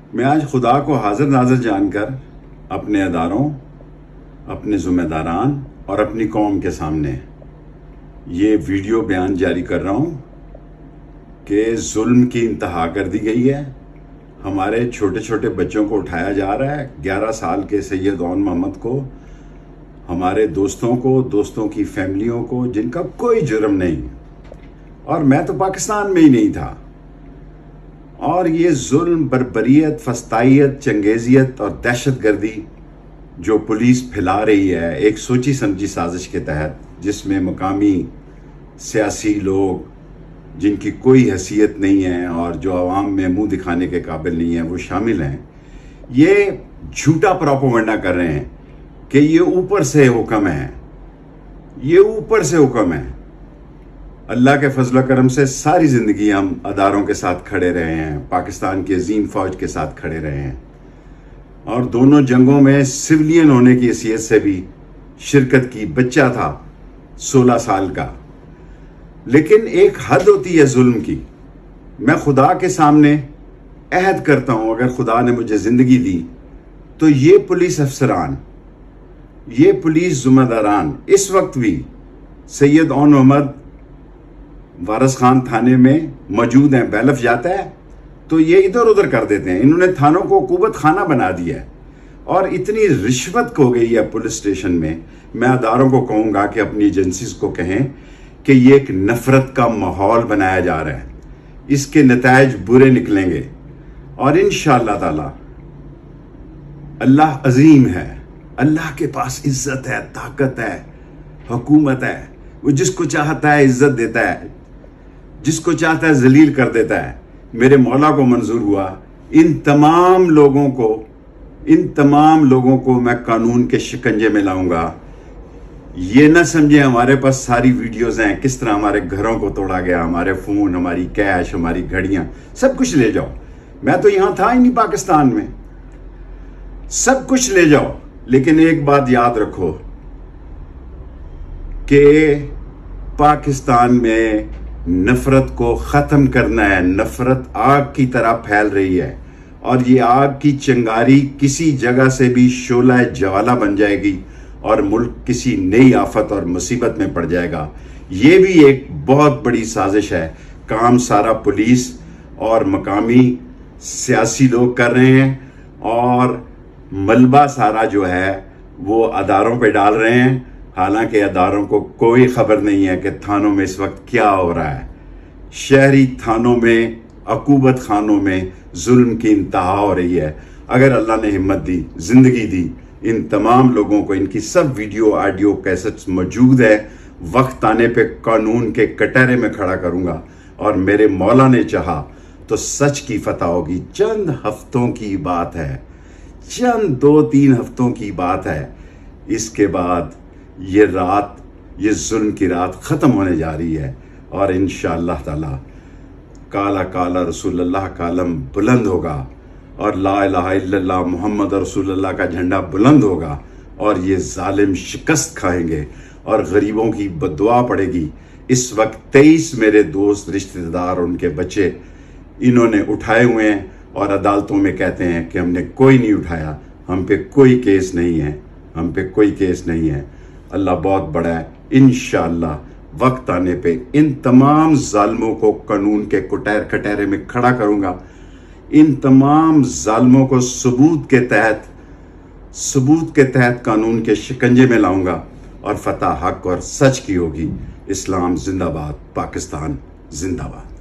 میں آج خدا کو حاضر ناظر جان کر اپنے اداروں، اپنے ذمہ داران اور اپنی قوم کے سامنے یہ ویڈیو بیان جاری کر رہا ہوں کہ ظلم کی انتہا کر دی گئی ہے۔ ہمارے چھوٹے چھوٹے بچوں کو اٹھایا جا رہا ہے، 11 سال کے سید اون محمد کو، ہمارے دوستوں کو، دوستوں کی فیملیوں کو جن کا کوئی جرم نہیں، اور میں تو پاکستان میں ہی نہیں تھا۔ اور یہ ظلم، بربریت، فسطائیت، چنگیزیت اور دہشت گردی جو پولیس پھیلا رہی ہے ایک سوچی سمجھی سازش کے تحت، جس میں مقامی سیاسی لوگ جن کی کوئی حیثیت نہیں ہے اور جو عوام میں منہ دکھانے کے قابل نہیں ہیں وہ شامل ہیں، یہ جھوٹا پروپیگنڈا کر رہے ہیں کہ یہ اوپر سے حکم ہے، یہ اوپر سے حکم ہے۔ اللہ کے فضل و کرم سے ساری زندگی ہم اداروں کے ساتھ کھڑے رہے ہیں، پاکستان کی عظیم فوج کے ساتھ کھڑے رہے ہیں، اور دونوں جنگوں میں سویلین ہونے کی حیثیت سے بھی شرکت کی، بچہ تھا 16 سال کا۔ لیکن ایک حد ہوتی ہے ظلم کی۔ میں خدا کے سامنے عہد کرتا ہوں، اگر خدا نے مجھے زندگی دی تو یہ پولیس افسران، یہ پولیس ذمہ داران اس وقت بھی سید اون محمد وارث خان تھانے میں موجود ہیں۔ بیلف جاتا ہے تو یہ ادھر ادھر کر دیتے ہیں۔ انہوں نے تھانوں کو عقوبت خانہ بنا دیا ہے، اور اتنی رشوت ہو گئی ہے پولیس اسٹیشن میں۔ میں اداروں کو کہوں گا کہ اپنی ایجنسیز کو کہیں کہ یہ ایک نفرت کا ماحول بنایا جا رہا ہے، اس کے نتائج برے نکلیں گے، اور انشاءاللہ تعالی اللہ عظیم ہے، اللہ کے پاس عزت ہے، طاقت ہے، حکومت ہے۔ وہ جس کو چاہتا ہے عزت دیتا ہے، جس کو چاہتا ہے ذلیل کر دیتا ہے۔ میرے مولا کو منظور ہوا ان تمام لوگوں کو میں قانون کے شکنجے میں لاؤں گا۔ یہ نہ سمجھیں ہمارے پاس ساری ویڈیوز ہیں کس طرح ہمارے گھروں کو توڑا گیا، ہمارے فون، ہماری کیش، ہماری گھڑیاں، سب کچھ لے جاؤ۔ میں تو یہاں تھا ہی نہیں پاکستان میں، سب کچھ لے جاؤ، لیکن ایک بات یاد رکھو کہ پاکستان میں نفرت کو ختم کرنا ہے۔ نفرت آگ کی طرح پھیل رہی ہے، اور یہ آگ کی چنگاری کسی جگہ سے بھی شعلہ جوالہ بن جائے گی، اور ملک کسی نئی آفت اور مصیبت میں پڑ جائے گا۔ یہ بھی ایک بہت بڑی سازش ہے۔ کام سارا پولیس اور مقامی سیاسی لوگ کر رہے ہیں، اور ملبہ سارا جو ہے وہ اداروں پہ ڈال رہے ہیں، حالانکہ اداروں کو کوئی خبر نہیں ہے کہ تھانوں میں اس وقت کیا ہو رہا ہے۔ شہری تھانوں میں، عقوبت خانوں میں ظلم کی انتہا ہو رہی ہے۔ اگر اللہ نے ہمت دی، زندگی دی، ان تمام لوگوں کو، ان کی سب ویڈیو، آڈیو، کیسٹس موجود ہے، وقت آنے پہ قانون کے کٹہرے میں کھڑا کروں گا، اور میرے مولا نے چاہا تو سچ کی فتح ہوگی۔ چند ہفتوں کی بات ہے، چند 2-3 ہفتوں کی بات ہے۔ اس کے بعد یہ رات، یہ ظلم کی رات ختم ہونے جا رہی ہے، اور انشاءاللہ تعالی کالا کالا رسول اللہ کا علم بلند ہوگا، اور لا الہ الا اللہ محمد رسول اللہ کا جھنڈا بلند ہوگا، اور یہ ظالم شکست کھائیں گے، اور غریبوں کی بددعا پڑے گی۔ اس وقت 23 میرے دوست، رشتہ دار، ان کے بچے انہوں نے اٹھائے ہوئے ہیں، اور عدالتوں میں کہتے ہیں کہ ہم نے کوئی نہیں اٹھایا، ہم پہ کوئی کیس نہیں ہے، ہم پہ کوئی کیس نہیں ہے۔ اللہ بہت بڑا ہے۔ انشاءاللہ وقت آنے پہ ان تمام ظالموں کو قانون کے کٹہرے میں کھڑا کروں گا، ان تمام ظالموں کو ثبوت کے تحت قانون کے شکنجے میں لاؤں گا، اور فتح حق اور سچ کی ہوگی۔ اسلام زندہ باد، پاکستان زندہ باد۔